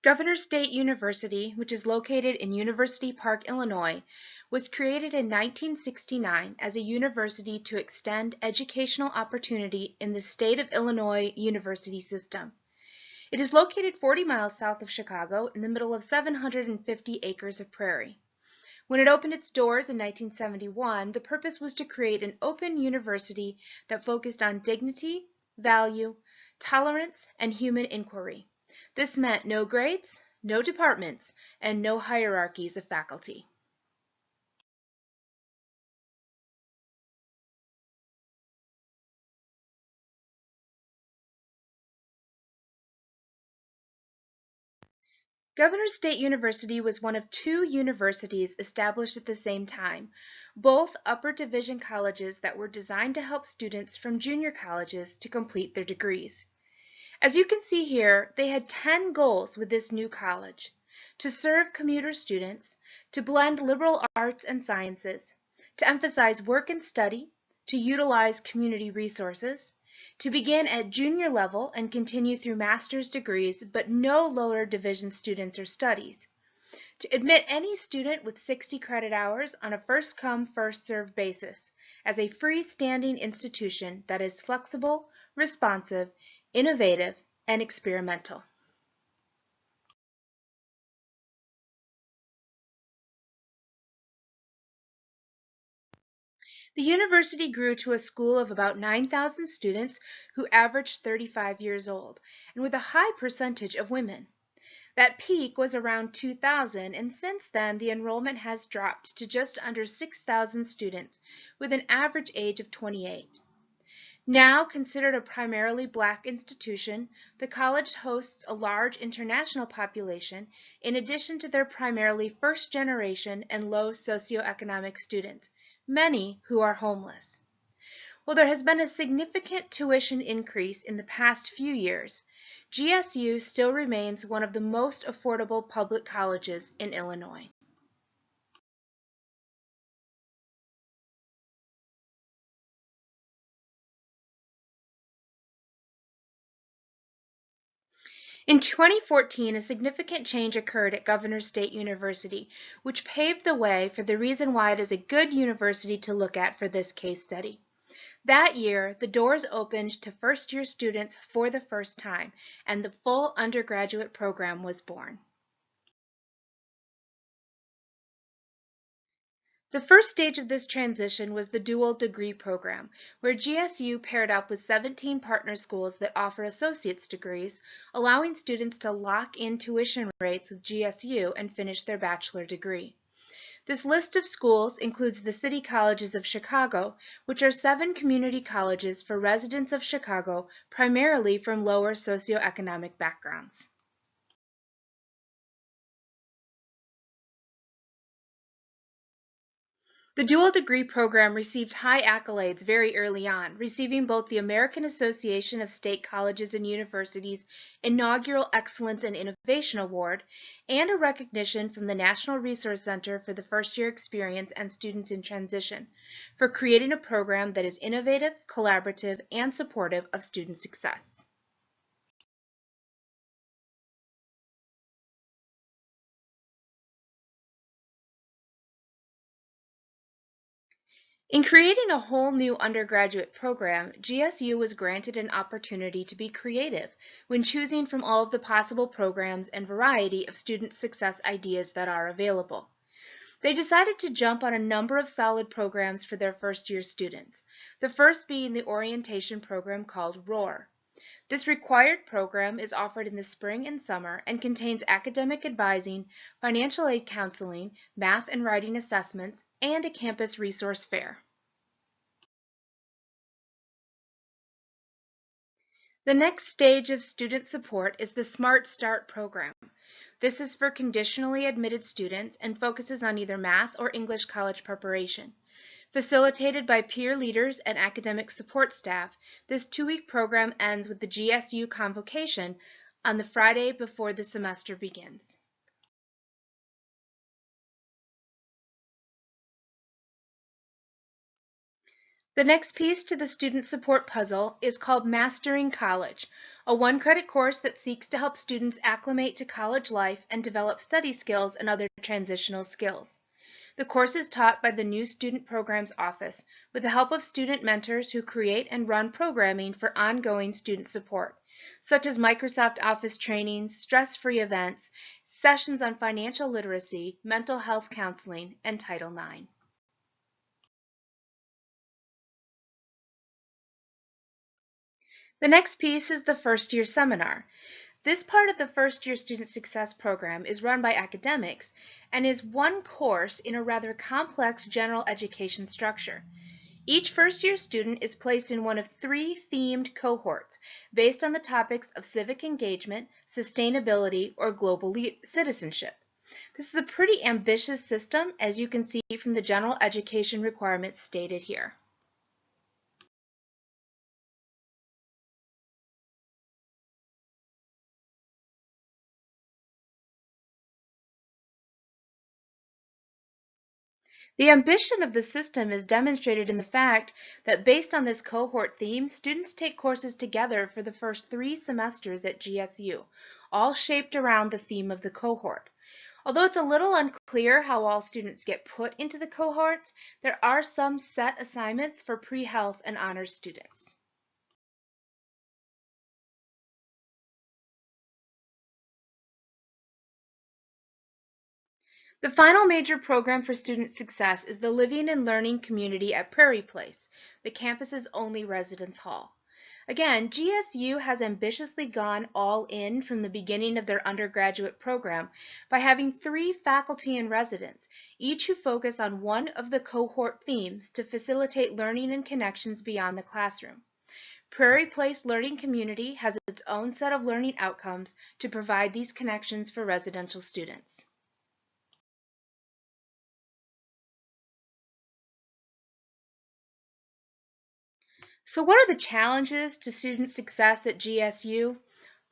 Governor State University, which is located in University Park, Illinois, was created in 1969 as a university to extend educational opportunity in the state of Illinois university system. It is located 40 miles south of Chicago in the middle of 750 acres of prairie. When it opened its doors in 1971, the purpose was to create an open university that focused on dignity, value, tolerance, and human inquiry. This meant no grades, no departments, and no hierarchies of faculty. Governor State University was one of two universities established at the same time, both upper division colleges that were designed to help students from junior colleges to complete their degrees. As you can see here, they had 10 goals with this new college: to serve commuter students, to blend liberal arts and sciences, to emphasize work and study, to utilize community resources, to begin at junior level and continue through master's degrees, but no lower division students or studies, to admit any student with 60 credit hours on a first-come, first-served basis as a freestanding institution that is flexible, responsive, innovative, and experimental. The university grew to a school of about 9,000 students who averaged 35 years old, and with a high percentage of women. That peak was around 2000, and since then the enrollment has dropped to just under 6,000 students with an average age of 28. Now considered a primarily Black institution, the college hosts a large international population in addition to their primarily first-generation and low socioeconomic students, many who are homeless. While there has been a significant tuition increase in the past few years, GSU still remains one of the most affordable public colleges in Illinois. In 2014, a significant change occurred at Governor State University, which paved the way for the reason why it is a good university to look at for this case study. That year, the doors opened to first-year students for the first time, and the full undergraduate program was born. The first stage of this transition was the dual degree program, where GSU paired up with 17 partner schools that offer associate's degrees, allowing students to lock in tuition rates with GSU and finish their bachelor degree. This list of schools includes the City Colleges of Chicago, which are 7 community colleges for residents of Chicago, primarily from lower socioeconomic backgrounds. The dual degree program received high accolades very early on, receiving both the American Association of State Colleges and Universities' inaugural Excellence in Innovation Award and a recognition from the National Resource Center for the First Year Experience and Students in Transition for creating a program that is innovative, collaborative, and supportive of student success. In creating a whole new undergraduate program, GSU was granted an opportunity to be creative when choosing from all of the possible programs and variety of student success ideas that are available. They decided to jump on a number of solid programs for their first-year students, the first being the orientation program called ROAR. This required program is offered in the spring and summer and contains academic advising, financial aid counseling, math and writing assessments, and a campus resource fair. The next stage of student support is the Smart Start program. This is for conditionally admitted students and focuses on either math or English college preparation. Facilitated by peer leaders and academic support staff, this 2-week program ends with the GSU convocation on the Friday before the semester begins. The next piece to the student support puzzle is called Mastering College, a one-credit course that seeks to help students acclimate to college life and develop study skills and other transitional skills. The course is taught by the New Student Programs Office with the help of student mentors who create and run programming for ongoing student support, such as Microsoft Office trainings, stress-free events, sessions on financial literacy, mental health counseling, and Title IX. The next piece is the first year seminar. This part of the first year student success program is run by academics and is one course in a rather complex general education structure. Each first year student is placed in one of 3 themed cohorts based on the topics of civic engagement, sustainability, or global citizenship. This is a pretty ambitious system, as you can see from the general education requirements stated here. The ambition of the system is demonstrated in the fact that based on this cohort theme, students take courses together for the first 3 semesters at GSU, all shaped around the theme of the cohort. Although it's a little unclear how all students get put into the cohorts, there are some set assignments for pre-health and honors students. The final major program for student success is the Living and Learning Community at Prairie Place, the campus's only residence hall. Again, GSU has ambitiously gone all in from the beginning of their undergraduate program by having 3 faculty in residence, each who focus on one of the cohort themes to facilitate learning and connections beyond the classroom. Prairie Place Learning Community has its own set of learning outcomes to provide these connections for residential students. So what are the challenges to student success at GSU?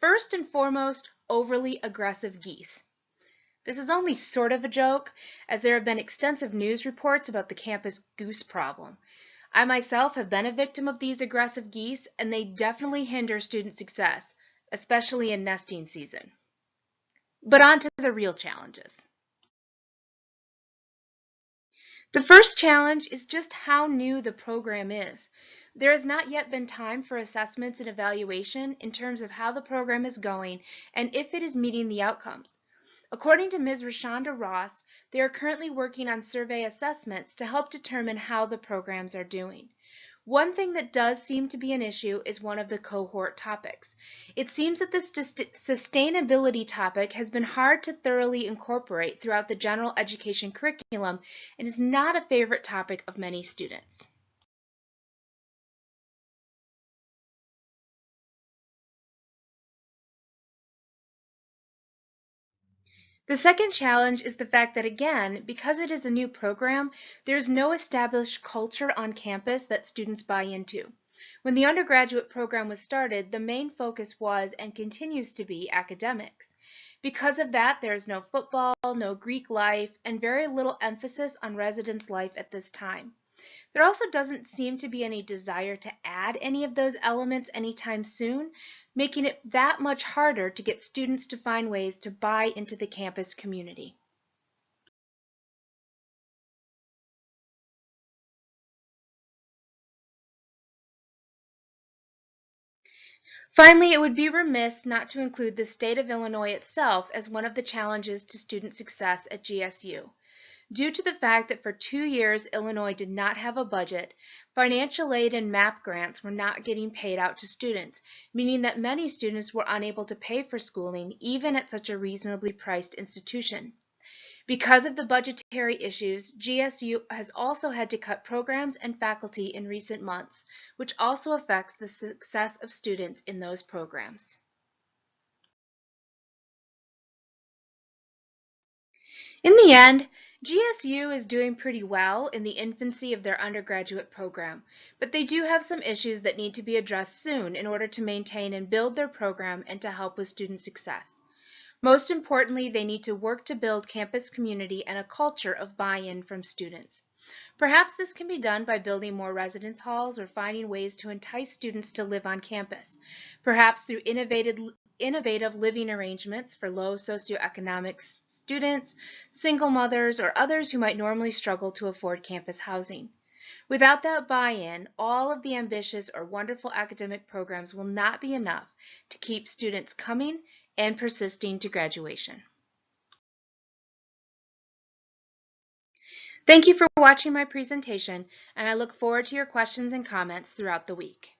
First and foremost, overly aggressive geese. This is only sort of a joke, as there have been extensive news reports about the campus goose problem. I myself have been a victim of these aggressive geese, and they definitely hinder student success, especially in nesting season. But on to the real challenges. The first challenge is just how new the program is. There has not yet been time for assessments and evaluation in terms of how the program is going and if it is meeting the outcomes. According to Ms. Rashonda Ross, they are currently working on survey assessments to help determine how the programs are doing. One thing that does seem to be an issue is one of the cohort topics. It seems that this sustainability topic has been hard to thoroughly incorporate throughout the general education curriculum and is not a favorite topic of many students. The second challenge is the fact that, again, because it is a new program, there is no established culture on campus that students buy into. When the undergraduate program was started, the main focus was and continues to be academics. Because of that, there is no football, no Greek life, and very little emphasis on residence life at this time. There also doesn't seem to be any desire to add any of those elements anytime soon, making it that much harder to get students to find ways to buy into the campus community. Finally, it would be remiss not to include the state of Illinois itself as one of the challenges to student success at GSU. Due to the fact that for 2 years Illinois did not have a budget, financial aid and MAP grants were not getting paid out to students, meaning that many students were unable to pay for schooling even at such a reasonably priced institution. Because of the budgetary issues, GSU has also had to cut programs and faculty in recent months, which also affects the success of students in those programs. In the end, GSU is doing pretty well in the infancy of their undergraduate program, but they do have some issues that need to be addressed soon in order to maintain and build their program and to help with student success. Most importantly, they need to work to build campus community and a culture of buy-in from students. Perhaps this can be done by building more residence halls or finding ways to entice students to live on campus, perhaps through innovative living arrangements for low socioeconomic students, single mothers, or others who might normally struggle to afford campus housing. Without that buy-in, all of the ambitious or wonderful academic programs will not be enough to keep students coming and persisting to graduation. Thank you for watching my presentation, and I look forward to your questions and comments throughout the week.